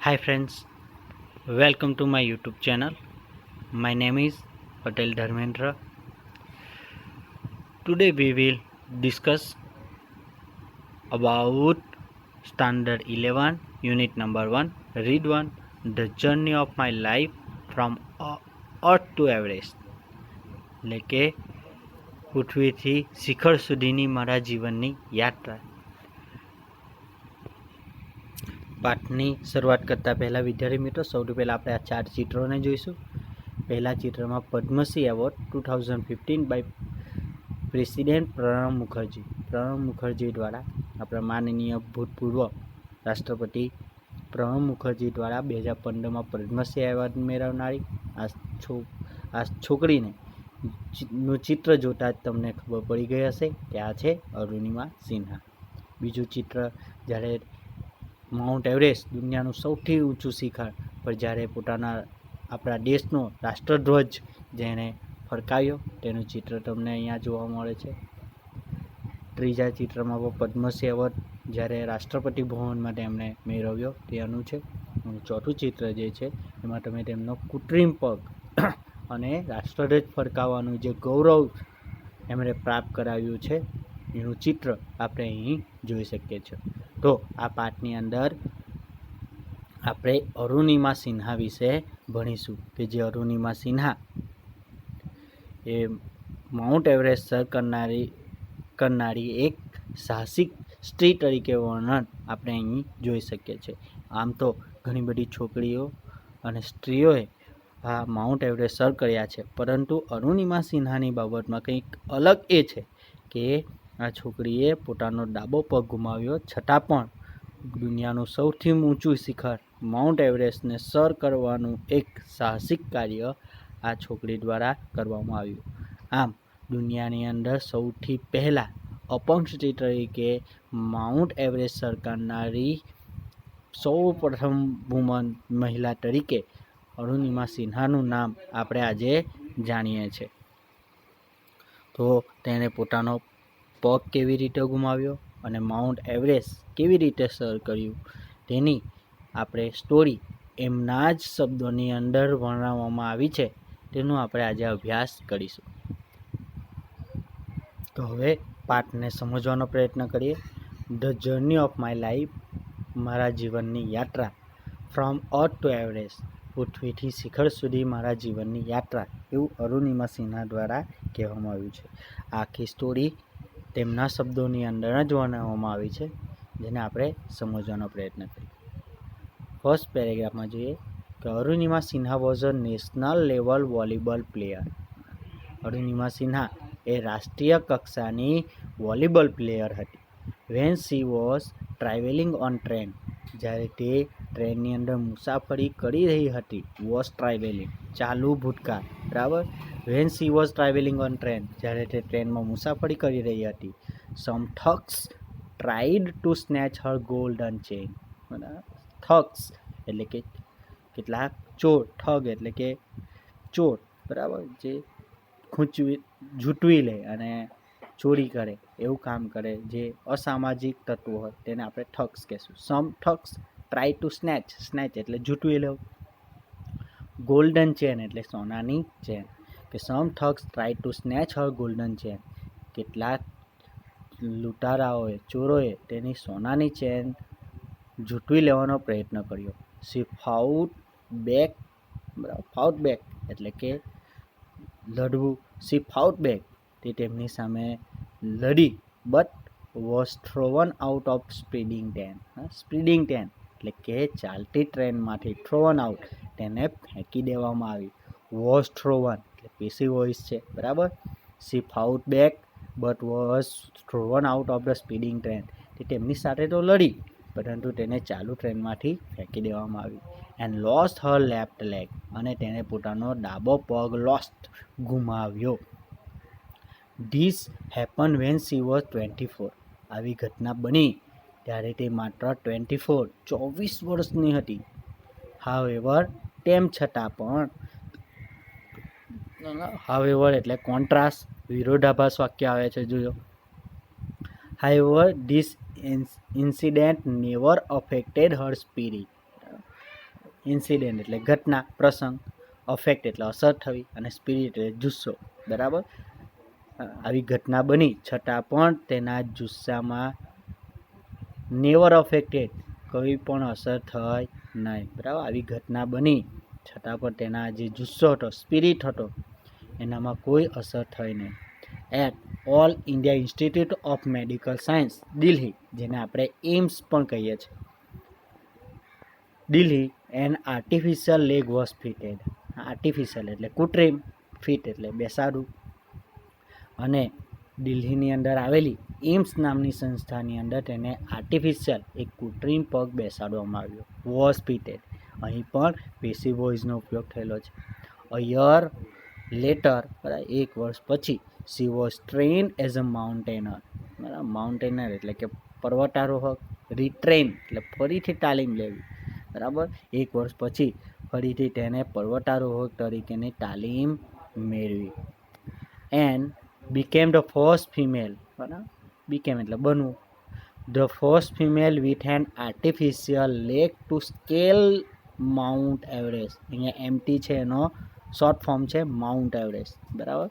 Hi friends, welcome to my YouTube channel. My name is Patel Dharmendra. Today we will discuss about Standard 11, Unit number 1, Read 1, The Journey of My Life from Earth to Everest. એટલે કે પૃથ્વીથી શિખર સુધીની મારા જીવનની યાત્રા. પાઠની શરૂઆત કરતાં પહેલાં વિદ્યાર્થી મિત્રો સૌથી પહેલાં આપણે આ 4 ચિત્રોને જોઈશું. પહેલા ચિત્રમાં Padma Shri award 2015 by president Pranab Mukherjee દ્વારા આપણા માનનીય ભૂતપૂર્વ રાષ્ટ્રપતિ પ્રણવ મુખર્જી દ્વારા 2015માં પદ્મશ્રી એવોર્ડ મેળવનારી આ છોકરીને નું ચિત્ર જોતાં જ તમને ખબર પડી ગઈ હશે કે આ છે અરુણિમા સિન્હા. બીજું ચિત્ર જ્યારે માઉન્ટ એવરેસ્ટ દુનિયાનું સૌથી ઊંચું શિખર પર જ્યારે પોતાના આપણા દેશનો રાષ્ટ્રધ્વજ જેણે ફરકાવ્યો તેનું ચિત્ર તમને અહીંયા જોવા મળે છે. ત્રીજા ચિત્રમાં પદ્મશ્રી એવોર્ડ જ્યારે રાષ્ટ્રપતિ ભવનમાં તેમણે મેળવ્યો તેનું છે. ચોથું ચિત્ર જે છે એમાં તમે તેમનો કૃત્રિમ પગ અને રાષ્ટ્રધ્વજ ફરકાવવાનું જે ગૌરવ એમણે પ્રાપ્ત કરાવ્યું છે એનું ચિત્ર આપણે અહીં જોઈ શકીએ છીએ. તો આ પાઠની અંદર આપણે અરુણિમા સિન્હા વિશે ભણીશું કે જે અરુણિમા સિન્હા એ માઉન્ટ એવરેસ્ટ સર કરનારી એક સાહસિક સ્ત્રી તરીકે વર્ણન આપણે અહીં જોઈ શકીએ છીએ. આમ તો ઘણી બધી છોકરીઓ અને સ્ત્રીઓએ આ માઉન્ટ એવરેસ્ટ સર કર્યા છે, પરંતુ અરુણિમા સિન્હાની બાબતમાં કંઈક અલગ એ છે કે આ છોકરીએ પોતાનો ડાબો પગ ગુમાવ્યો છતાં પણ દુનિયાનું સૌથી ઊંચું શિખર માઉન્ટ એવરેસ્ટને સર કરવાનું એક સાહસિક કાર્ય આ છોકરી દ્વારા કરવામાં આવ્યું. આમ દુનિયાની અંદર સૌથી પહેલાં અપંગ સ્ત્રી તરીકે માઉન્ટ એવરેસ્ટ સર કરનારી સૌ પ્રથમ વુમન મહિલા તરીકે અરુણિમા સિન્હાનું નામ આપણે આજે જાણીએ છીએ. તો તેણે પોતાનો પગ કેવી રીતે ગુમાવ્યો અને માઉન્ટ એવરેસ્ટ કેવી રીતે સર કર્યું તેની આપણે સ્ટોરી એમના જ શબ્દોની અંદર વર્ણવવામાં આવી છે તેનો આપણે આજે અભ્યાસ કરીશું. તો હવે પાઠને સમજવાનો પ્રયત્ન કરીએ. The journey of my life, મારા જીવનની યાત્રા, ફ્રોમ અર્થ ટુ એવરેસ્ટ, પૃથ્વીથી શિખર સુધી મારા જીવનની યાત્રા, એવું અરુણિમા સિન્હા દ્વારા કહેવામાં આવ્યું છે. આખી સ્ટોરી તેમના શબ્દોની અંદર જ વર્ણવવામાં આવી છે, જેને આપણે સમજવાનો પ્રયત્ન કરીએ. ફર્સ્ટ પેરેગ્રાફમાં જોઈએ કે Arunima Sinha was a national level volleyball player. Arunima Sinha એ રાષ્ટ્રીય કક્ષાની વોલીબોલ પ્લેયર હતી. When she was travelling on train, જ્યારે તે ટ્રેનની અંદર મુસાફરી કરી રહી હતી. વોઝ ટ્રાવેલિંગ ચાલુ ભૂતકાળ, બરાબર. When she was travelling on train, જ્યારે તે ટ્રેનમાં મુસાફરી કરી રહી હતી. Some thugs tried to snatch her golden chain. Thugs એટલે કે કેટલાક ચોર, ઠગ એટલે કે ચોર, બરાબર, જે જૂટવી લે અને ચોરી કરે એવું કામ કરે, જે અસામાજિક તત્વો હોય તેને આપણે ઠગ્સ કહેશું. Some thugs try to snatch એટલે જૂટવી લેવું. ગોલ્ડન ચેન એટલે સોનાની ચેન, કે some thugs try to snatch her golden chain, કેટલાક લૂંટારાઓએ, ચોરોએ તેની સોનાની ચેન જૂટવી લેવાનો પ્રયત્ન કર્યો. સી ફાઉટ બેક એટલે કે લડવું. સી ફાઉટ બેક, તે તેમની સામે લડી, but was thrown out of speeding train. Speeding train એટલે કે ચાલતી ટ્રેનમાંથી થ્રોવન આઉટ, તેને ફેંકી દેવામાં આવી. વોઝ થ્રોવન એટલે પેસિવ વોઇસ છે, બરાબર. She fought back but was thrown out of the speeding train, તે તેમની સાથે તો લડી પરંતુ તેને ચાલુ ટ્રેનમાંથી ફેંકી દેવામાં આવી. And lost her left leg, અને તેણે પોતાનો ડાબો પગ ગુમાવ્યો. This happen when she was 24. આવી ઘટના બની ત્યારે તે માત્ર 24 વર્ષની હતી. હાવેવર, તેમ છતાં પણ, હાવેવર એટલે કોન્ટ્રાસ્ટ, વિરોધાભાસ વાક્ય આવે છે, જોયો. However this incident never affected Har spirit. Incident એટલે ઘટના, પ્રસંગ, અફેક્ટ એટલે અસર થવી, અને સ્પિરિટ એટલે જુસ્સો. બરાબર, આવી ઘટના બની છતાં પણ તેના જુસ્સામાં નેવર અફેક્ટેડ, કોઈ પણ અસર થઈ નહીં. બરાબર, આવી ઘટના બની છતાં પણ તેના જે જુસ્સો હતો, સ્પિરિટ હતો, એનામાં કોઈ અસર થઈ નહીં. At All India Institute of Medical Science Delhi, જેને આપણે એમ્સ પણ કહીએ છીએ, Delhi, an artificial leg was fitted. Artificial એટલે કૃત્રિમ, ફિટ એટલે બેસાડવું, અને દિલ્હીની અંદર આવેલી એમ્સ નામની સંસ્થાની અંદર તેને આર્ટિફિશિયલ એક કૃત્રિમ પગ બેસાડવામાં આવ્યો. વોઝ ફિટેડ, અહીં પણ પેસિવ વોઇસનો ઉપયોગ થયેલો છે. અ યર લેટર, એક વર્ષ પછી, she was trained as a mountaineer. બરાબર, માઉન્ટેનર એટલે કે પર્વતારોહક, રીટ્રેન એટલે ફરીથી તાલીમ લેવી. બરાબર, એક વર્ષ પછી ફરીથી તેને પર્વતારોહક તરીકેની તાલીમ મેળવી. And became the first female, બરાબર, became એટલે બનવું, the first female with an artificial leg to scale Mount Everest. અહીંયા એમટી છે એનો શોર્ટ ફોર્મ છે માઉન્ટ એવરેસ્ટ. બરાબર,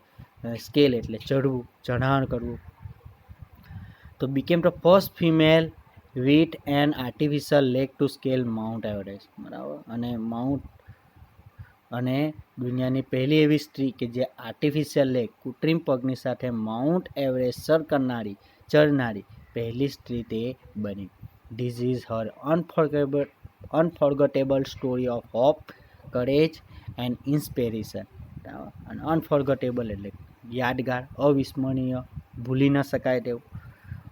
સ્કેલ એટલે ચડવું, ચઢાણ કરવું. તો became the first female with an artificial leg to scale Mount Everest. બરાબર, અને દુનિયાની પહેલી એવી સ્ત્રી કે જે આર્ટિફિશિયલ લેગ, કૃત્રિમ પગની સાથે માઉન્ટ એવરેસ્ટ સર ચડનારી પહેલી સ્ત્રી તે બની. This is her unforgettable story of hope, courage and inspiration. અને અનફોર્ગટેબલ એટલે યાદગાર, અવિસ્મરણીય, ભૂલી ન શકાય તેવું.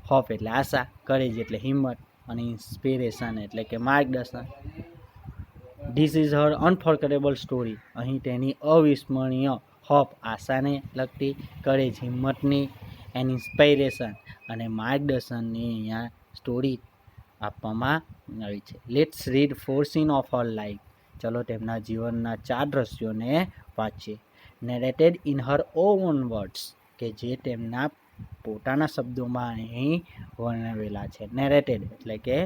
હોપ એટલે આશા, કરેજ એટલે હિંમત, અને ઇન્સ્પિરેશન એટલે કે માર્ગદર્શન. ધીસ ઇઝ હર અનફોર્ગેટેબલ સ્ટોરી, અહીં તેની અવિસ્મરણીય, હોપ આશાને લગતી, કરેજ હિંમતની, એન્ડ ઇન્સ્પાયરેશન અને માર્ગદર્શનની અહીંયા સ્ટોરી આપવામાં આવી છે. Let's read 4 scene of her life. ચલો તેમના જીવનના 4 દ્રશ્યોને વાંચીએ. નેરેટેડ ઇન હર ઓન વર્ડ્સ, કે જે તેમના પોતાના શબ્દોમાં અહીં વર્ણવેલા છે. નેરેટેડ એટલે કે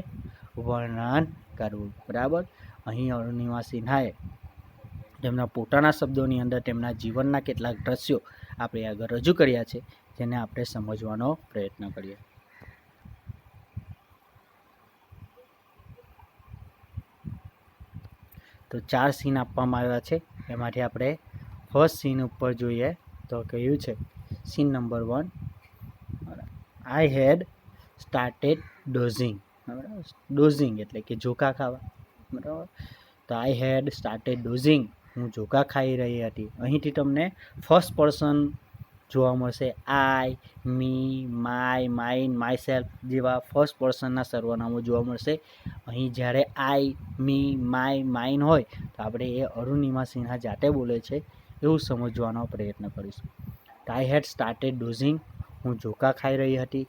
વર્ણન કરવું. બરાબર, અહીં અરુણિમા સિન્હાએ તેમના પોતાના શબ્દોની અંદર તેમના જીવનના કેટલાક દ્રશ્યો આપણે આગળ રજૂ કર્યા છે, જેને આપણે સમજવાનો પ્રયત્ન કરીએ. તો 4 સીન આપવામાં આવ્યા છે, એમાંથી આપણે ફર્સ્ટ સીન ઉપર જોઈએ તો કહ્યું છે, scene number 1, I had started dozing. Dozing એટલે કે ઝોકા ખાવા. બરાબર, તો આઈ હેડ સ્ટાર્ટેડ ડોઝિંગ, હું ઝોકા ખાઈ રહી હતી. અહીંથી તમને ફર્સ્ટ પર્સન જોવા મળશે. આઈ, મી, માય, માઇન, માય સેલ્ફ જેવા ફર્સ્ટ પર્સનના સર્વનામો જોવા મળશે. અહીં જ્યારે આઈ, મી, માય, માઇન હોય તો આપણે એ અરુણિમા સિન્હા જાતે બોલે છે એવું સમજવાનો પ્રયત્ન કરીશું. તો આઈ હેડ સ્ટાર્ટેડ ડોઝિંગ, હું ઝોકા ખાઈ રહી હતી.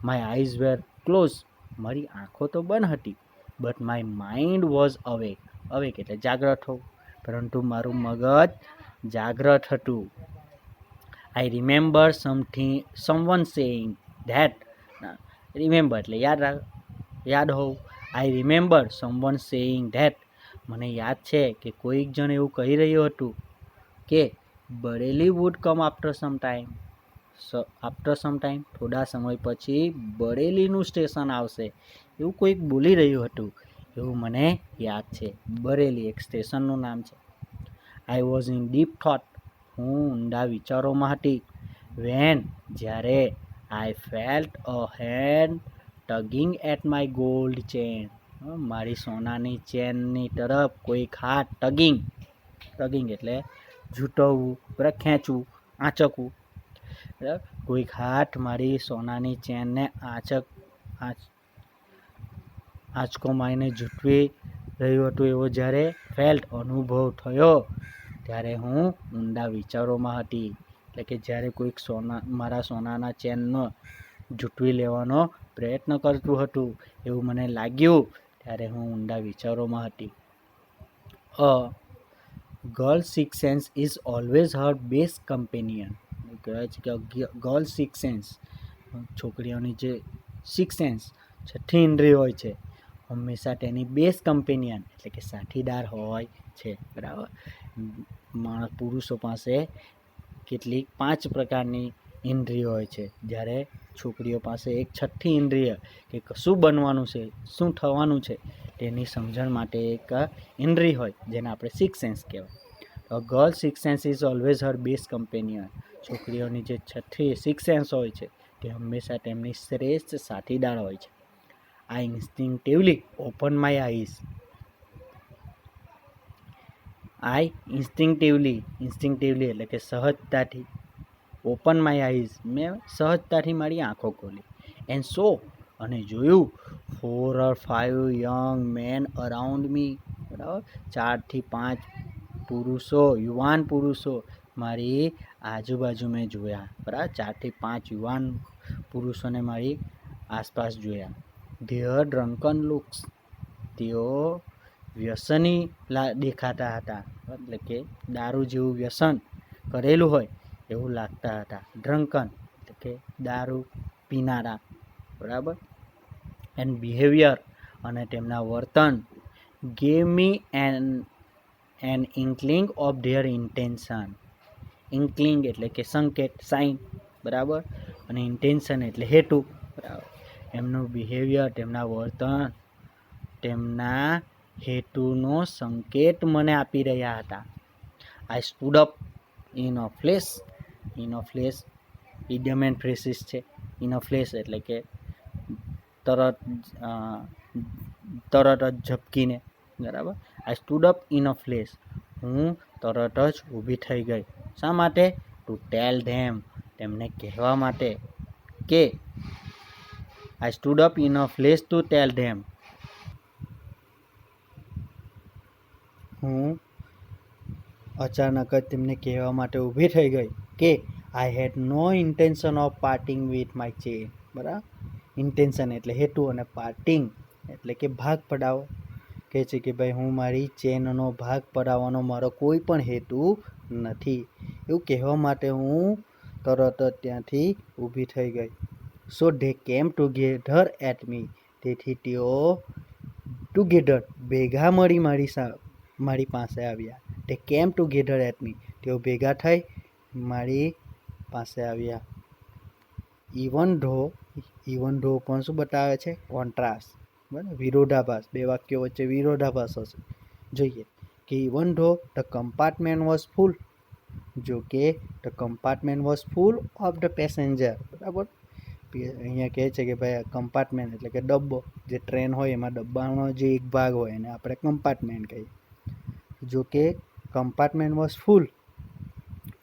માય આઈઝ વેર ક્લોઝ, મારી આંખો તો બંધ હતી. But my mind was awake. Awake એટલે જાગ્રત હોવું, પરંતુ મારું મગજ જાગ્રત હતું. I remember someone saying that. Remember એટલે યાદ હોવું. I remember someone saying that, મને યાદ છે કે કોઈક જણ એવું કહી રહ્યું હતું કે બરેલી વુડ કમ આફ્ટર સમ ટાઈમ. થોડા સમય પછી બરેલીનું સ્ટેશન આવશે, એવું કોઈક બોલી રહ્યું હતું, એવું મને યાદ છે. બરેલી એક સ્ટેશનનું નામ છે. I was in deep thought, હું ઊંડા વિચારોમાં હતી. વેન જ્યારે I felt a hand tugging at my gold chain, મારી સોનાની ચેનની તરફ કોઈક હાથ ટગિંગ એટલે ઝૂંટવવું, બરાબર, ખેંચવું, આંચકવું. બરાબર, કોઈક હાથ મારી સોનાની ચેનને આંચકો મારીને ઝૂંટવી રહ્યું હતું, એવો જ્યારે ફેલ્ટ અનુભવ થયો ત્યારે હું ઊંડા વિચારોમાં હતી. એટલે કે જ્યારે કોઈક મારા સોનાના ચેનનો ઝૂંટવી લેવાનો પ્રયત્ન કરતું હતું એવું મને લાગ્યું, ત્યારે હું ઊંડા વિચારોમાં હતી. A girl six sense is always her best companion. કહેવાય છે કે ગર્લ સિક્સ સેન્સ, છોકરીઓની જે સિક્સ સેન્સ, છઠ્ઠી ઇન્દ્રિય હોય છે, હંમેશા તેની બેઝ કમ્પેનિયન એટલે કે સાથીદાર હોય છે, બરાબર. પુરુષો પાસે કેટલીક 5 પ્રકારની ઇન્દ્રિયો હોય છે, જ્યારે છોકરીઓ પાસે એક છઠ્ઠી ઇન્દ્રિય કે શું બનવાનું છે, શું થવાનું છે તેની સમજણ માટે એક ઇન્દ્રિય હોય, જેને આપણે સિક્સ સેન્સ કહેવાય. તો girl six sense is always her best companion. છોકરીઓની જે છઠ્ઠી સિક્સ સેન્સ હોય છે તે હંમેશા તેમની શ્રેષ્ઠ સાથીદાર હોય છે. I instinctively open my eyes. instinctively એટલે કે સહજતાથી, ઓપન માય આઈઝ મેં સહજતાથી મારી આંખો ખોલી, એન્ડ સો અને જોયું 4 or 5 young men around me, બરાબર. 4 થી 5 પુરુષો, યુવાન પુરુષો મારી આજુબાજુ મેં જોયા, બરાબર. 4 થી 5 યુવાન પુરુષોને મારી આસપાસ જોયા. ધેર ડ્રંકન લુક્સ, તેઓ વ્યસની દેખાતા હતા, એટલે કે દારૂ જેવું વ્યસન કરેલું હોય એવું લાગતા હતા. ડ્રંકન એટલે કે દારૂ પીનારા, બરાબર. એન્ડ બિહેવિયર અને તેમના વર્તન gave me N inkling of their intention. Inkling એટલે કે સંકેત, સાઇન, બરાબર. અને ઇન્ટેન્શન એટલે હેતુ, બરાબર. એમનું બિહેવિયર, તેમના વર્તન તેમના હેતુનો સંકેત મને આપી રહ્યા હતા. I stood up in a flash. In a flash idiom and phrases છે. ઇન અ ફ્લેશ એટલે કે તરત જ ઝપકીને, બરાબર. I stood up in a flash, હું તરત જ ઊભી થઈ ગઈ. શા માટે? ટુ ટેલ ધેમ, તેમને કહેવા માટે કે I stood up in a flash to tell them, હું અચાનક જ તેમને કહેવા માટે ઊભી થઈ ગઈ કે I had no intention of parting with my chain, બરાબર. ઇન્ટેન્શન એટલે હેતુ અને પાર્ટિંગ એટલે કે ભાગ પડાવો. કહે છે કે ભાઈ હું મારી ચેનનો ભાગ પડાવવાનો મારો કોઈ પણ હેતુ નથી. એવું કહેવા માટે હું તરત જ ત્યાંથી ઊભી થઈ ગઈ. સો ધે કેમ ટુગેધર એટ મી, તેથી તેઓ ટુગેધર ભેગા મળી મારી પાસે આવ્યા. ધે કેમ ટુગેધર એટ મી, તેઓ ભેગા થઈ મારી પાસે આવ્યા. ઇવન ધો પણ શું બતાવે છે? કોન્ટ્રાસ્ટ, બરાબર. વિરોધાભાસ, બે વાક્યો વચ્ચે વિરોધાભાસ હશે. જોઈએ કે ઇવન ધો ધ કમ્પાર્ટમેન્ટ વોઝ ફૂલ, જો કે the compartment was full of the passenger, બરાબર. અહીંયા કહે છે કે ભાઈ કમ્પાર્ટમેન્ટ એટલે કે ડબ્બો, જે ટ્રેન હોય એમાં ડબ્બાનો જે એક ભાગ હોય એને આપણે કમ્પાર્ટમેન્ટ કહીએ. જો કે compartment was full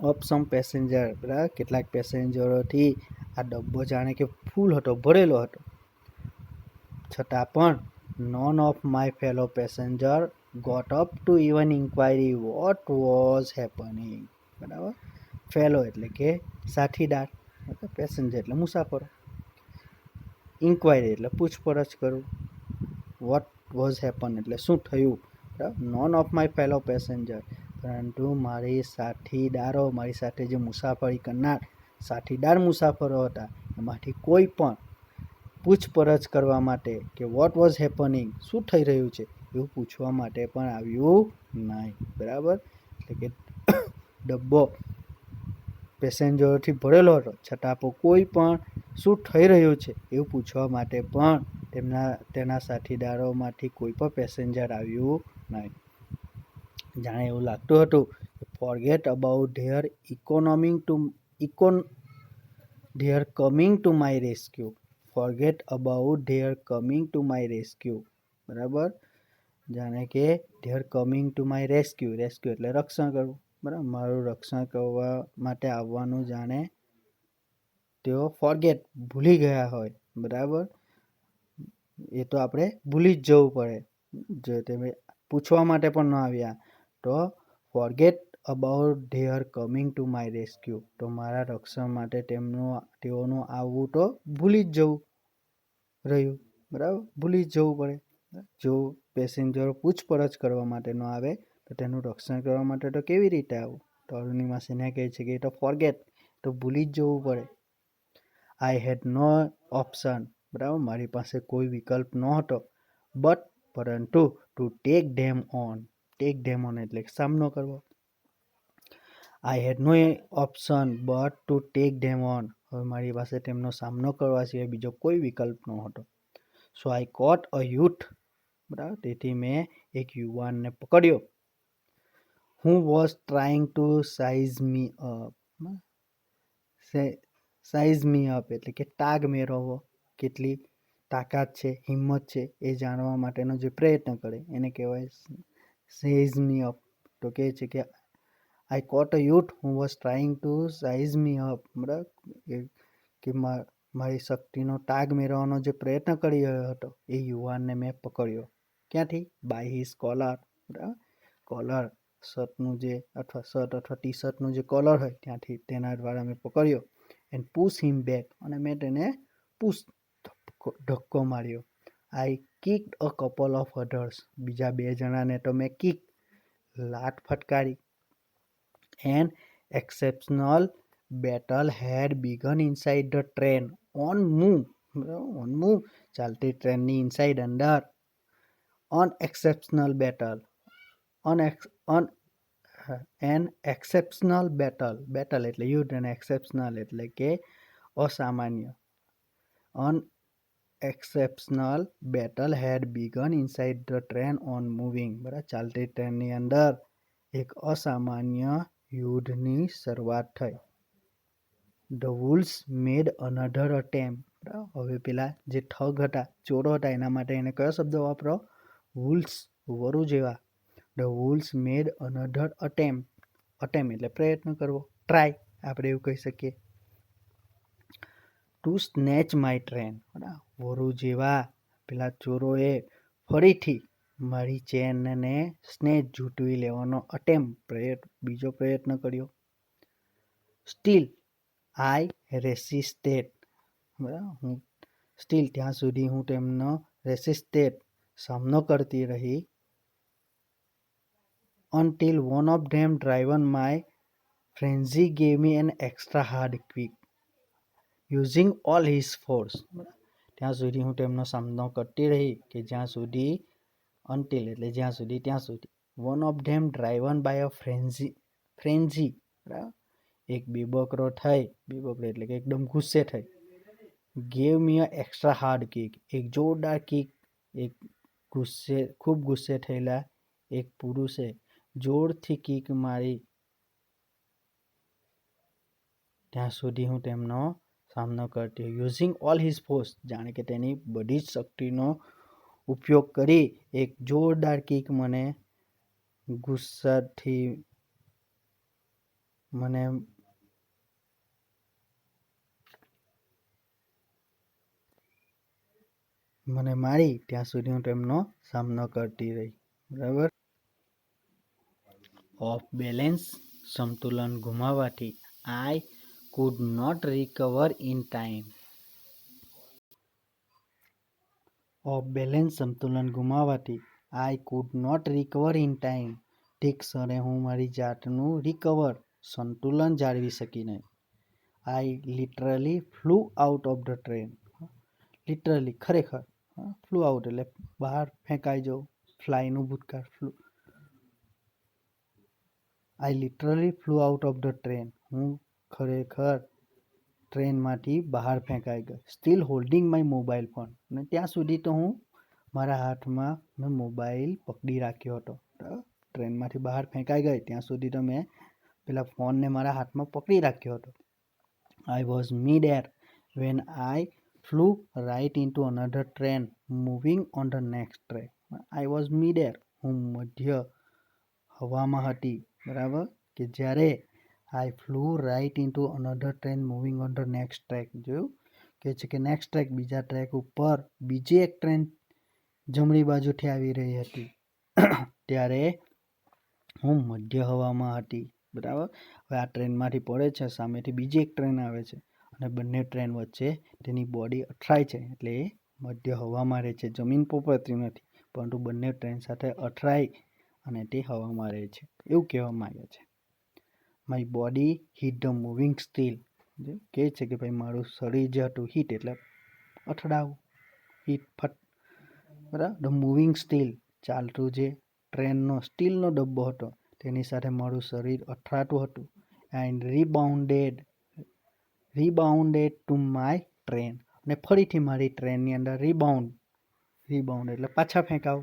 of sum passenger, બરાબર. કેટલાક પેસેન્જરોથી આ ડબ્બો જાણે કે ફૂલ હતો, ભરેલો હતો. છતાં પણ none of my fellow passenger got up to even inquiry what was happening, બરાબર. ફેલો એટલે કે સાથીદાર, પેસેન્જર એટલે મુસાફરો. ઇન્ક્વાયરી એટલે પૂછપરછ કરવું. વોટ વોઝ હેપન એટલે શું થયું, બરાબર. Non of my fellow passenger, પરંતુ મારી સાથીદારો, મારી સાથે જે મુસાફરી કરનાર સાથીદાર મુસાફરો હતા એમાંથી કોઈ પણ પૂછપરછ કરવા માટે કે વોટ વોઝ હેપનિંગ, શું થઈ રહ્યું છે એવું પૂછવા માટે પણ આવ્યું નહીં, બરાબર. એટલે કે ડબ્બો પેસેન્જરોથી ભરેલો હતો, છતાં પણ કોઈ પણ શું થઈ રહ્યું છે એવું પૂછવા માટે પણ તેના સાથીદારોમાંથી કોઈ પણ પેસેન્જર આવ્યું નહીં. જાણે એવું લાગતું હતું forget about their coming to my rescue. Forget about their coming to my rescue, બરાબર. જાણે કે there coming to my rescue, rescue એટલે રક્ષણ કરવું, બરાબર. મારું રક્ષણ કરવા માટે આવવાનું જાણે તેઓ ફોરગેટ ભૂલી ગયા હોય, બરાબર. એ તો આપણે ભૂલી જ જવું પડે, જો તમે પૂછવા માટે પણ ન આવ્યા તો forget about their coming to my rescue, તો મારા રક્ષણ માટે તેઓનું આવવું તો ભૂલી જ જવું રહ્યું, બરાબર. ભૂલી જ જવું પડે. જો પેસેન્જરો પૂછપરછ કરવા માટે ન આવે તો તેનું રક્ષણ કરવા માટે તો કેવી રીતે આવું? તો અરુણિમા સિન્હા કહે છે કે એ તો ફોરગેટ, તો ભૂલી જ જવું પડે. આઈ હેડ નો ઓપ્શન, બરાબર. મારી પાસે કોઈ વિકલ્પ ન હતો. બટ પરંતુ ટુ ટેક ધેમ ઓન એટલે સામનો કરવો. I had no option but to take them on. હવે મારી પાસે તેમનો સામનો કરવા સિવાય બીજો કોઈ વિકલ્પ ન હતો. સો આઈ કોટ અ યુથ. બરાબર, તેથી મેં એક યુવાનને પકડ્યો. Who was trying to size me up. Size me up એટલે કે તાગ મેળવવો, કેટલી તાકાત છે, હિંમત છે એ જાણવા માટેનો જે પ્રયત્ન કરે એને કહેવાય સાઇઝ મી અપ. તો કહે છે કે આઈ કોટ અ youth who was trying to size me up. બરાબર, કે મારી શક્તિનો તાગ મેળવવાનો જે પ્રયત્ન કરી રહ્યો હતો એ યુવાનને મેં પકડ્યો. ક્યાંથી? By his collar. બરાબર, કોલર શર્ટનું જે અથવા શર્ટ અથવા ટી શર્ટનું જે કોલર હોય ત્યાંથી તેના દ્વારા મેં પકડ્યો. એન્ડ પુશ હિમ બેક, અને મેં તેને ધક્કો માર્યો. I kicked a couple of others, બીજા 2 જણાને તો મેં લાત ફટકારી. An exceptional battle had begun inside the train on move, ચાલતી ટ્રેનની ઇનસાઇડ અંદર. An exceptional battle, an exceptional battle એટલે યુદ્ધ, અને એક્સેપ્શનલ એટલે કે અસામાન્ય. An exceptional battle had begun inside the train on moving. બરાબર, ચાલતી ટ્રેનની અંદર એક અસામાન્ય યુદ્ધની શરૂઆત થઈ. The wolves made another attempt. હવે પેલા જે ઠગ હતા, ચોરો હતા, એના માટે એને કયો શબ્દ વાપરો? વુલ્સ, વરુ જેવા. The wolves made another attempt એટલે પ્રયત્ન કરવો, ટ્રાય આપણે એવું કહી શકીએ. To snatch my train. વરુ જેવા પેલા ચોરોએ ફરીથી મારી ચેનને સ્નેચ ઝૂંટવી લેવાનો બીજો પ્રયત્ન કર્યો. Still I resisted. બરાબર, ત્યાં સુધી હું તેમનો સામનો કરતી રહી. until one of them driven my frenzy gave me an extra hard kick using all his force. ત્યાં સુધી હું તેમનો સામનો કરતી રહી કે જ્યાં સુધી ત્યાં સુધી one of them driven by a frenzy. બરાબર, એક બેબકરો એટલે કે એકદમ ગુસ્સે થઈ. gave me a extra hard kick, એક જોરદાર કિક. એક ખૂબ ગુસ્સે થયેલા એક પુરુષે જોરથી કિક મારી. ત્યાં સુધી હું તેમનો સામનો કરતી. યુઝિંગ ઓલ હિઝ ફોર્સ, જાણે કે તેની બધી જ શક્તિનો ઉપયોગ કરી એક જોરદાર કિક મને ગુસ્સાથી મને મારી. ત્યાં સુધી હું તેમનો સામનો કરતી રહી. બરાબર, ઓફ બેલેન્સ, સંતુલન ગુમાવવાથી. I could not recover in time. Off balance, સંતુલન ગુમાવવાથી. I could not recover in time, ઠીક ક્ષણે હું મારી જાતનું સંતુલન જાળવી શકી નહીં. I literally flew out of the train. ખરેખર, ફ્લુ આઉટ એટલે બહાર ફેંકાઈ જવું, ફ્લાયનું ભૂતકાળ flew. I literally flew out of the train, હું ખરેખર ટ્રેનમાંથી બહાર ફેંકાઈ ગઈ. Still holding my mobile phone, અને ત્યાં સુધી તો હું મારા હાથમાં મેં મોબાઈલ પકડી રાખ્યો હતો. ટ્રેનમાંથી બહાર ફેંકાઈ ગઈ ત્યાં સુધી તો મેં પેલા ફોનને મારા હાથમાં પકડી રાખ્યો હતો. I was mid air when I flew right into another train moving on the next track. I was mid air, હું મધ્ય હવામાં હતી. બરાબર, કે જ્યારે I flew right into another train moving on the next track. જોયું કે છે કે નેક્સ્ટ ટ્રેક, બીજા ટ્રેક ઉપર બીજી એક ટ્રેન જમણી બાજુથી આવી રહી હતી. ત્યારે હું મધ્ય હવામાં હતી. બરાબર, હવે આ ટ્રેનમાંથી પડે છે, સામેથી બીજી એક ટ્રેન આવે છે અને બંને ટ્રેન વચ્ચે તેની બોડી અથડાય છે, એટલે એ મધ્ય હવામાં રહે છે, જમીન પર પડતી નથી, પરંતુ બંને ટ્રેન સાથે અથડાઈ અને તે હવામાં રહે છે, એવું કહેવામાં આવે છે. My body hit the moving steel. કહે છે કે ભાઈ મારું શરીર જે હતું, હિટ એટલે અથડાવું, બરાબર. ધ મૂવિંગ સ્ટીલ, ચાલતું જે ટ્રેનનો સ્ટીલનો ડબ્બો હતો તેની સાથે મારું શરીર અથડાતું હતું. એન્ડ રિબાઉન્ડેડ ટુ માય ટ્રેન, અને ફરીથી મારી ટ્રેનની અંદર રિબાઉન્ડ એટલે પાછા ફેંકાવ,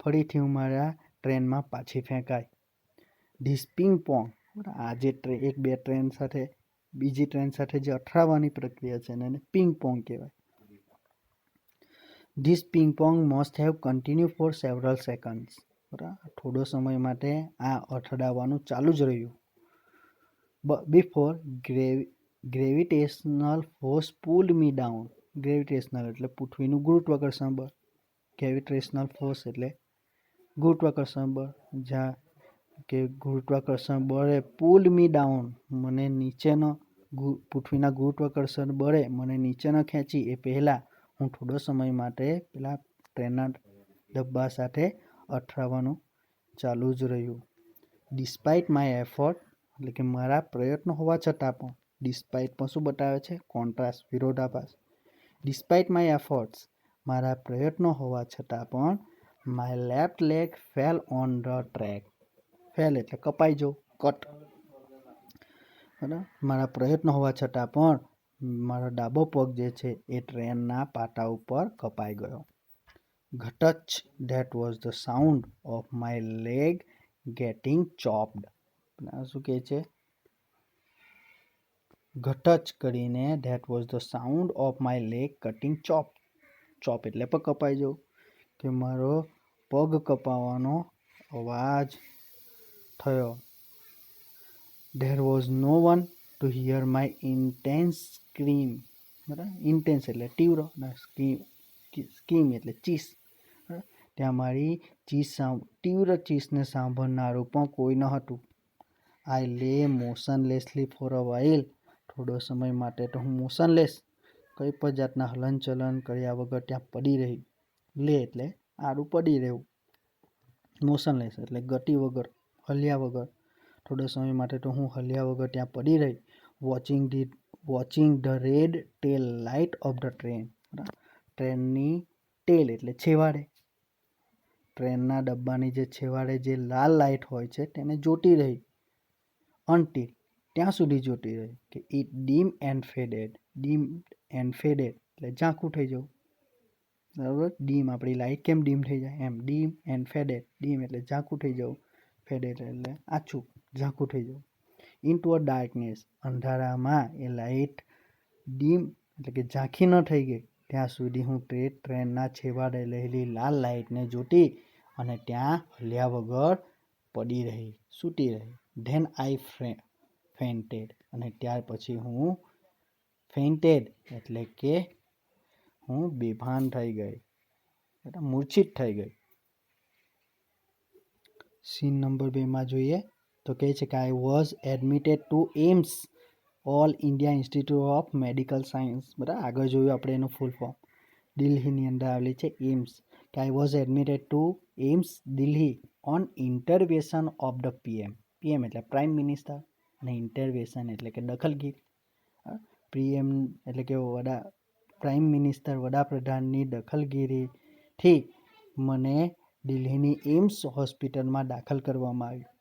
ફરીથી હું મારા ટ્રેનમાં પાછી ફેંકાય. ધીસ પિંગ પોંગ, આ જે એક બે ટ્રેન સાથે બીજી ટ્રેન સાથે જે અથડાવાની પ્રક્રિયા છે એને પિંગ પોંગ કહેવાય. This ping pong must have continue for several seconds, બરાબર, થોડો સમય માટે આ અથડાવવાનું ચાલુ જ રહ્યું. Before gravitational force pulled me down, gravitational એટલે પૃથ્વીનું ગુરુત્વાકર્ષણ બળ, ગ્રેવિટેશનલ ફોર્સ એટલે ગુરુત્વાકર્ષણ બળ, જ્યાં કે ગુરુત્વાકર્ષણ બળે પુલ્ડ મી ડાઉન, મને નીચેનો પૃથ્વીના ગુરુત્વાકર્ષણ બળે મને નીચેનો ખેંચી એ પહેલાં હું થોડો સમય માટે પેલા ટ્રેનના ડબ્બા સાથે અથડાવવાનું ચાલુ જ રહ્યું. ડિસ્પાઇટ માય એફર્ટ એટલે કે મારા પ્રયત્નો હોવા છતાં પણ, ડિસ્પાઇટ પણ શું બતાવે છે? કોન્ટ્રાસ્ટ, વિરોધાભાસ. ડિસ્પાઇટ માય એફર્ટ્સ, મારા પ્રયત્નો હોવા છતાં પણ, my left leg fell on the track, fell એટલે કપાઈ જવું, કટ, બરાબર. મારા પ્રયત્નો હોવા છતાં પણ મારો ડાબો પગ જે છે એ ટ્રેનના પાટા ઉપર કપાઈ ગયો. ઘટચ, that was the sound of my leg getting chopped, શું કહે છે? ઘટચ કરીને that was the sound of my leg cutting chop, chop એટલે પણ કપાઈ જવું, કે મારો પગ કપાવાનો અવાજ થયો. There was no one to hear my intense scream, બરાબર, ઇન્ટેન્સ એટલે તીવ્ર, સ્કીમ એટલે ચીસ, ત્યાં મારી તીવ્ર ચીસને સાંભળનારું પણ કોઈ ન હતું. આઈ લે મોશનલેસલી ફોર અ વાઇલ, થોડો સમય માટે તો હું મોશનલેસ, કંઈ પણ જાતના હલનચલન કર્યા વગર ત્યાં પડી રહી. લે એટલે આડું પડી રહેવું, મોશનલેસ એટલે ગતિ વગર, હલ્યા વગર, થોડો સમય માટે તો હું હલ્યા વગર ત્યાં પડી રહી. Watching the red tail light of the train, ટ્રેનની ટેલ એટલે છેવાડે, ટ્રેનના ડબ્બાની જે છેવાડે જે લાલ લાઇટ હોય છે તેને જોતી રહી. અનટિલ, ત્યાં સુધી જોતી રહી કે ઇટ ડીમ એન્ડ ફેડેડ, એટલે ઝાંખું થઈ જવું, બરાબર. ડીમ, આપણી લાઇટ કેમ ડીમ થઈ જાય એમ, ડીમ એન્ડ ફેડેડ, ડીમ એટલે ઝાંખું થઈ જવું, ફેડેડ એટલે આછું, ઝાંખું થઈ જવું. ઇનટુ અ ડાર્કનેસ, અંધારામાં એ લાઇટ ડીમ એટલે કે ઝાંખી ન થઈ ગઈ ત્યાં સુધી હું ટ્રેનના છેવાડે રહેલી લાલ લાઇટને જોતી અને ત્યાં હલ્યા વગર પડી રહી, સૂતી રહી. ધેન આઈ ફેન્ટેડ, અને ત્યાર પછી હું ફેન્ટેડ એટલે કે હું બેભાન થઈ ગઈ, એટલે મૂર્છિત થઈ ગઈ. સીન નંબર 2માં જોઈએ તો કહે છે કે I was admitted to AIIMS, All India Institute of Medical Science, બરાબર. આગળ જોયું આપણે એનું ફૂલ ફોર્મ, દિલ્હીની અંદર આવેલી છે એમ્સ, કે I was admitted to AIIMS Delhi on intervention of the PM, PM એટલે પ્રાઇમ મિનિસ્ટર, અને ઇન્ટરવેશન એટલે કે દખલગીરી. પીએમ એટલે કે પ્રાઇમ મિનિસ્ટર, વડાપ્રધાનની દખલગીરીથી મને દિલ્હીની એમ્સ હોસ્પિટલમાં દાખલ કરવામાં આવ્યું.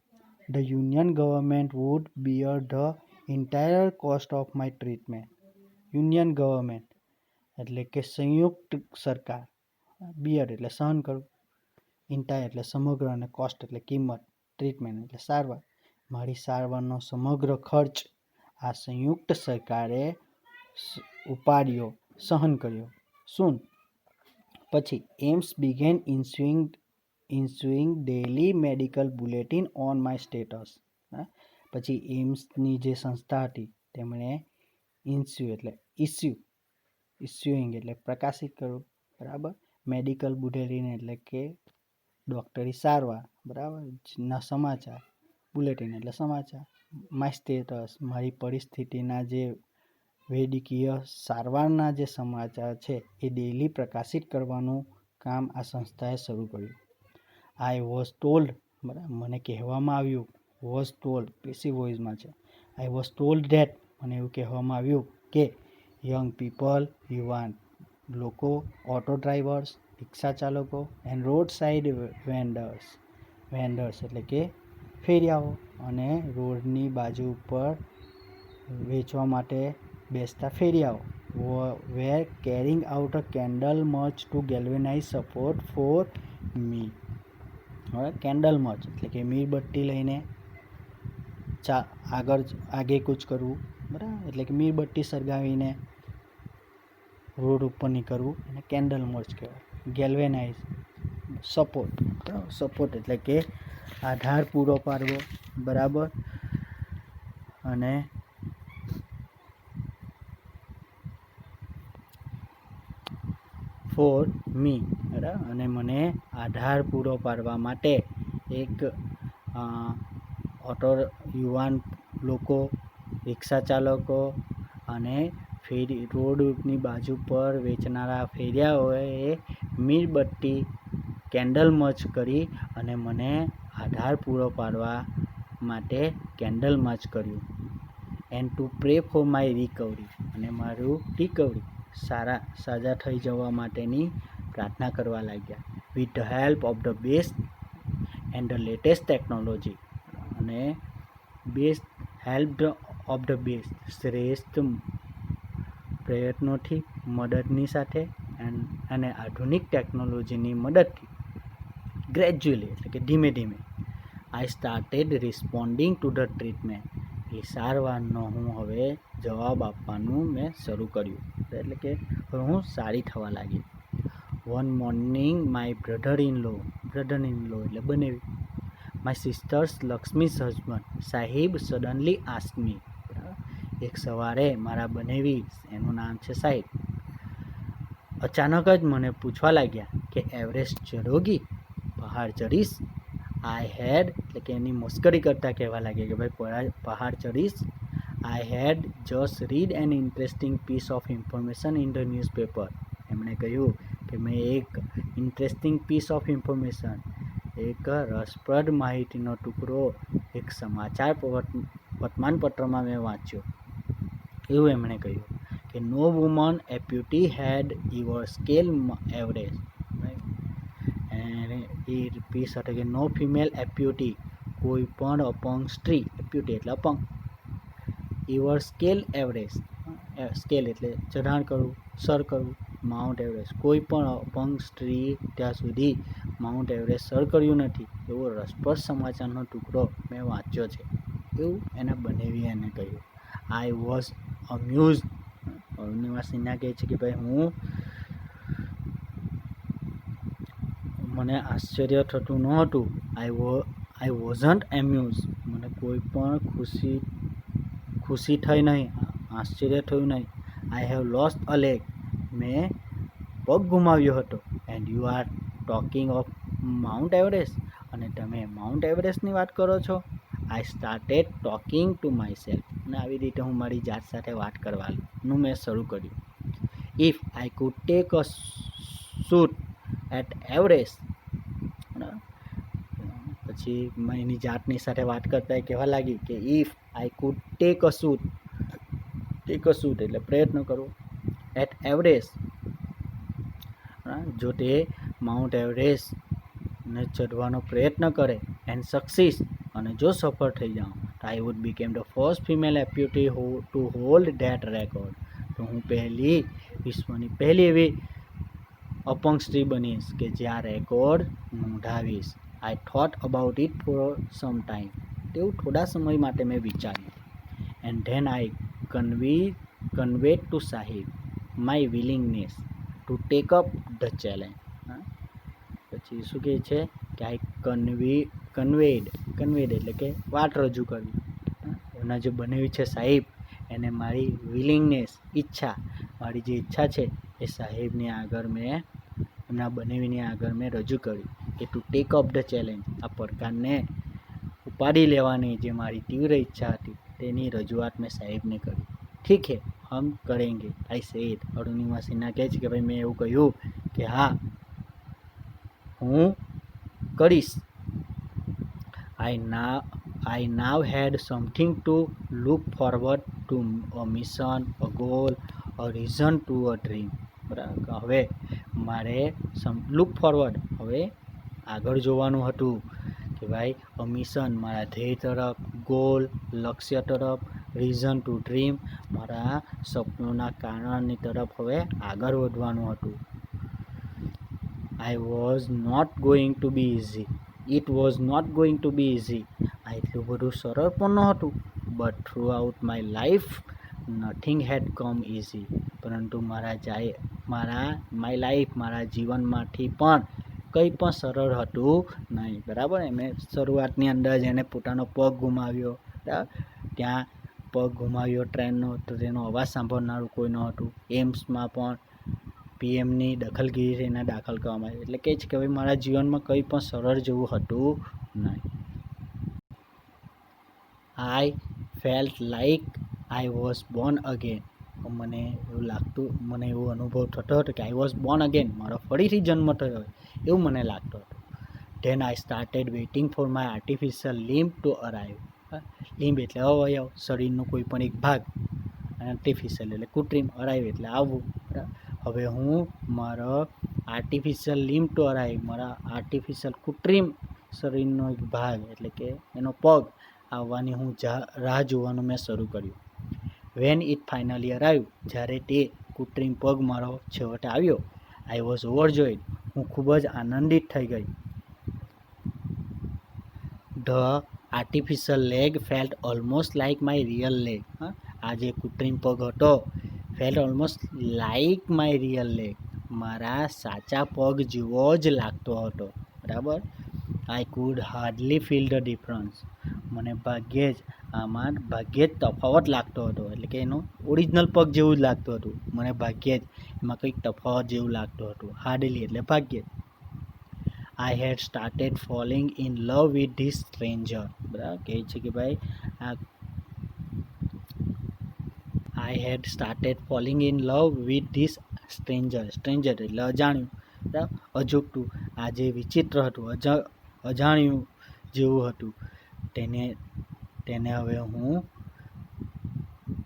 The union government would bear the entire cost of my treatment, union government એટલે કે સંયુક્ત સરકાર, બિયર એટલે સહન કરવું, એન્ટાયર એટલે સમગ્ર, અને કોસ્ટ એટલે કિંમત, ટ્રીટમેન્ટ એટલે સારવાર, મારી સારવારનો સમગ્ર ખર્ચ આ સંયુક્ત સરકારે ઉપાડ્યો, સહન કર્યો. શું? પછી AIIMS began issuing daily medical bulletin on my status, પછી એમ્સની જે સંસ્થા હતી તેમણે ઇસ્યુઇંગ એટલે પ્રકાશિત કરવું, બરાબર, મેડિકલ બુલેટિન એટલે કે ડૉક્ટરી સારવાર, બરાબર, ના સમાચાર, બુલેટિન એટલે સમાચાર, માય સ્ટેટસ મારી પરિસ્થિતિના જે વૈદ્યકીય સારવારના જે સમાચાર છે એ ડેઇલી પ્રકાશિત કરવાનું કામ આ સંસ્થાએ શરૂ કર્યું. આઈ વોઝ ટોલ્ડ, બરાબર, મને કહેવામાં આવ્યું, વોઝ ટોલ્ડ પેસિવ વોઇસમાં છે, આઈ વોઝ ટોલ્ડ ધેટ, મને એવું કહેવામાં આવ્યું કે યંગ પીપલ, યુવાન લોકો, ઓટો ડ્રાઈવર્સ, રિક્ષા ચાલકો એન્ડ રોડ સાઇડ વેન્ડર્સ એટલે કે ફેરિયાઓ અને રોડની બાજુ ઉપર વેચવા માટે બેસતા ફેરિયાઓ were carrying out a candle march to galvanize support for me. હવે કેન્ડલ મચ એટલે કે મીણબત્તી લઈને આગે કૂચ કરવું, બરાબર, એટલે કે મીણબત્તી સળગાવીને રોડ ઉપર નીકળવું અને કેન્ડલ મચ કહેવાય. ગેલ્વેનાઇઝ સપોર્ટ એટલે કે આધાર પૂરો પાડવો, બરાબર, અને ફોર મી, બરાબર, અને મને આધાર પૂરો પાડવા માટે એક યુવાન લોકો, રિક્ષા ચાલકો અને રોડની બાજુ પર વેચનારા ફેરિયાઓએ મીણબત્તી કેન્ડલ મચ કરી અને મને આધાર પૂરો પાડવા માટે કેન્ડલ મચ કર્યું. And two pre for my recovery, અને મારું રિકવરી સાજા થઈ જવા માટેની પ્રાર્થના કરવા લાગ્યા. With the help of the best and the latest technology, અને શ્રેષ્ઠ પ્રયત્નોથી, મદદની સાથે અને આધુનિક ટેકનોલોજીની મદદથી ગ્રેજ્યુઅલી એટલે કે ધીમે ધીમે I started responding to the treatment, એ સારવારનો હું હવે જવાબ આપવાનું મેં શરૂ કર્યું, એટલે કે હવે હું સારી થવા લાગી. One morning my brother in law એટલે બનેવી, my sister's Lakshmi's husband Sahib suddenly ask me, એક સવારે મારા બનેવી, એનું નામ છે સાહિબ, અચાનક જ મને પૂછવા લાગ્યા કે એવરેસ્ટ ચઢોગી, પહાડ ચડીશ. આઈ હેડ એટલે કે એની મસ્કરી કરતા કહેવા લાગ્યા કે ભાઈ પહાડ ચડીશ. I had just read an interesting piece of information in the newspaper, એમણે કહ્યું કે મેં એક ઇન્ટરેસ્ટિંગ પીસ ઓફ ઇન્ફોર્મેશન, એક રસપ્રદ માહિતીનો ટુકડો એક સમાચાર વર્તમાનપત્રમાં મેં વાંચ્યો. એવું એમણે કહ્યું કે નો વુમન એમ્પ્યુટી હેડ ઇવર સ્કેલ એવરેસ્ટ, એ પીસ હતો કે નો ફિમેલ એમ્પ્યુટી, કોઈ પણ અપંગ સ્ત્રી, એમ્પ્યુટી એટલે અપંગ, ઇવર સ્કેલ એવરેસ્ટ, સ્કેલ એટલે ચઢાણ કરવું, સર કરવું, માઉન્ટ એવરેસ્ટ, કોઈ પણ અપંગ સ્ત્રી ત્યાં સુધી માઉન્ટ એવરેસ્ટ સર કર્યું નથી, એવો રસપ્રદ સમાચારનો ટુકડો મેં વાંચ્યો છે, એવું એના બનેવી એને કહ્યું. આઈ વોઝ અમ્યુઝ, અરુણિમા સિન્હા કહે છે કે ભાઈ મને આશ્ચર્ય થતું ન હતું. આઈ વોઝન્ટ એમ્યુઝ, મને કોઈ પણ ખુશી થઈ નહીં, આશ્ચર્ય થયું નહીં. I have lost a leg, મેં પગ ગુમાવ્યો હતો. And you are talking of Mount Everest, અને તમે માઉન્ટ એવરેસ્ટની વાત કરો છો. I started talking to myself, અને આવી રીતે હું મારી જાત સાથે વાત કરવાનું મેં શરૂ કર્યું. If I could take a shoot at Everest, પછી એની જાતની સાથે વાત કરતા કહેવા લાગી કે if I could take a shoot એટલે પ્રયત્ન કરવો, એટ એવરેસ્ટ, જો તે માઉન્ટ એવરેસ્ટને ચઢવાનો પ્રયત્ન કરે, એન્ડ સક્સીસ, અને જો સફળ થઈ જાઉં, તો I would become the first female amputee to hold that record, તો હું વિશ્વની પહેલી એવી અપંગ સ્ત્રી બનીશ કે જે આ રેકોર્ડ નોંધાવીશ. I thought about it for some time, તેવું થોડા સમય માટે મેં વિચાર્યું. And then I conveyed to Sahib my willingness to take up the challenge. પછી શું કહે છે કે આઈ કન્વેડ એટલે કે વાત રજૂ કરવી. એમના જે બનેવી છે સાહિબ, એને મારી વિલિંગનેસ, ઈચ્છા, મારી જે ઈચ્છા છે એ સાહેબની આગળ એમના બનેવીની આગળ મેં રજૂ કરી કે two take up the challenge, આ પડકારને ઉપાડી લેવાની જે મારી તીવ્ર ઈચ્છા હતી તેની રજૂઆત મેં સાહેબને કરી. ઠીક હે, હમ કરેંગે, આઈ સેડ. અરુણિમા સિન્હા કહે છે કે ભાઈ મેં એવું કહ્યું કે હા હું કરીશ. I now had something to look forward to, a mission, a goal, a reason to a dream. બરાબર, હવે મારે લુક ફોરવર્ડ, હવે આગળ જોવાનું હતું કે ભાઈ મિશન, મારા ધ્યેય તરફ, ગોલ, લક્ષ્ય તરફ, રીઝન ટુ ડ્રીમ, મારા સપનોના કારણની તરફ હવે આગળ વધવાનું હતું. I was not going to be easy, it was not going to be easy. આ એટલું બધું સરળ પણ ન હતું. But throughout my life nothing had come easy. પરંતુ મારા જીવનમાંથી પણ કંઈ પણ સરળ હતું નહીં. બરાબર, એમે શરૂઆતની અંદર જ એને પોતાનો પગ ગુમાવ્યો. બરાબર, ત્યાં પગ ગુમાવ્યો ટ્રેનનો, તો તેનો અવાજ સાંભળનારું કોઈ ન હતું. એમ્સમાં પણ પીએમની દખલગીરી એને દાખલ કરવામાં આવી. એટલે કે છે કે ભાઈ મારા જીવનમાં કંઈ પણ સરળ જેવું હતું નહીં. આઈ felt like I was Born again. મને એવો અનુભવ થતો હતો કે આઈ વોઝ બોર્ન અગેન, મારો ફરીથી જન્મ થયો હોય એવું મને લાગતું હતું. Then I started waiting for my artificial limb to arrive. Limb એટલે અવયવ, શરીરનો કોઈ પણ એક ભાગ, આર્ટિફિશિયલ એટલે કૃત્રિમ, અરાઇવ એટલે આવવું. હવે હું મારો આર્ટિફિશિયલ લિમ્બ ટુ અરાઇવ, મારા આર્ટિફિશિયલ કૃત્રિમ શરીરનો એક ભાગ એટલે કે એનો પગ આવવાની હું રાહ જોવાનું મેં શરૂ કર્યું. વેન ઇટ ફાઇનલી અરાઇવ, જ્યારે તે કૃત્રિમ પગ મારો છેવટે આવ્યો, આઈ વોઝ ઓવરજોઈડ, હું ખૂબ જ આનંદિત થઈ ગઈ. The artificial leg felt almost like my real leg. આ જે કૃત્રિમ પગ હતો, felt almost like my real leg, મારા સાચા પગ જેવો જ લાગતો હતો. બરાબર, I could hardly feel the difference. મને ભાગ્યે જ તફાવત લાગતો હતો. એટલે કે એનો ઓરિજિનલ પગ જેવું જ લાગતું હતું. મને ભાગ્યે જ એમાં કંઈક તફાવત જેવું લાગતું હતું. હાર્ડલી એટલે ભાગ્યે જ. I had started falling in love with this stranger. બરાબર, કહે છે કે ભાઈ I had started falling in love with this stranger. Stranger એટલે અજાણ્યું, બરાબર, અજુગતું. આ જે વિચિત્ર હતું, અજાણ્યું જેવું હતું,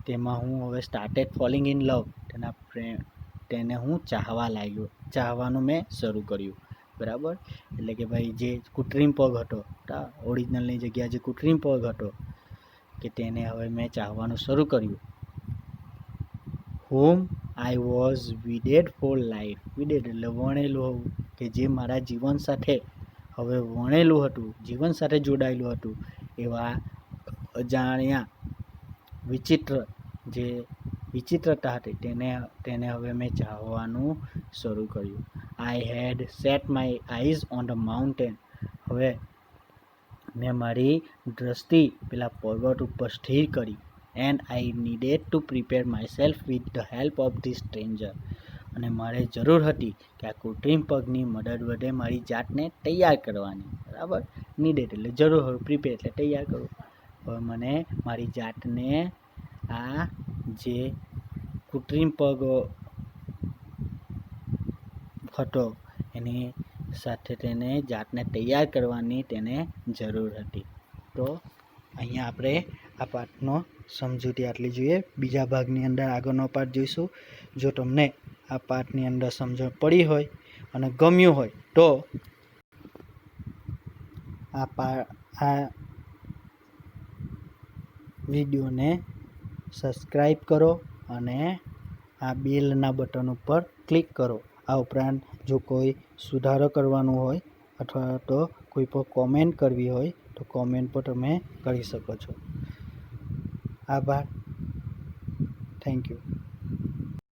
તેમાં હું હવે સ્ટાર્ટેડ ફોલિંગ ઇન લવ, તેને હું ચાહવાનું મેં શરૂ કર્યું. બરાબર, એટલે કે ભાઈ જે કૃત્રિમ પગ હતો, ઓરિજિનલની જગ્યાએ જે કૃત્રિમ પગ હતો, કે તેને હવે મેં ચાહવાનું શરૂ કર્યું. Whom I was wedded for life. Wedded એટલે વણેલું હોવું, કે જે મારા જીવન સાથે હવે વણેલું હતું, જીવન સાથે જોડાયેલું હતું, એવા અજાણ્યા જે વિચિત્રતા હતી તેને હવે મેં ચાહવાનું શરૂ કર્યું. I had set my eyes on the mountain. હવે મેં મારી દ્રષ્ટિ પેલા પર્વત ઉપર સ્થિર કરી. And I needed to prepare myself with the help of this stranger. અને મારે જરૂર હતી કે આ કૃત્રિમ પગની મદદ વડે મારી જાતને તૈયાર કરવાની. બરાબર, નીડેડ એટલે જરૂર હોય, પ્રિપેર એટલે તૈયાર કરવું. હવે મને મારી જાતને આ જે કૃત્રિમ પગ હતો એની સાથે તેને જાતને તૈયાર કરવાની તેને જરૂર હતી. તો અહીંયા આપણે આ પાઠનો સમજૂતી આટલી જોઈએ. બીજા ભાગની અંદર આગળનો પાઠ જોઈશું. જો તમને આ પાઠની અંદર સમજણ પડી હોય અને ગમ્યું હોય તો આ વિડીયોને સબસ્ક્રાઈબ કરો અને આ બેલના બટન ઉપર ક્લિક કરો. આ ઉપરાંત જો કોઈ સુધારો કરવાનો હોય અથવા તો કોઈ પણ કોમેન્ટ કરવી હોય તો કોમેન્ટ પર તમે કરી શકો છો. આભાર. Thank you.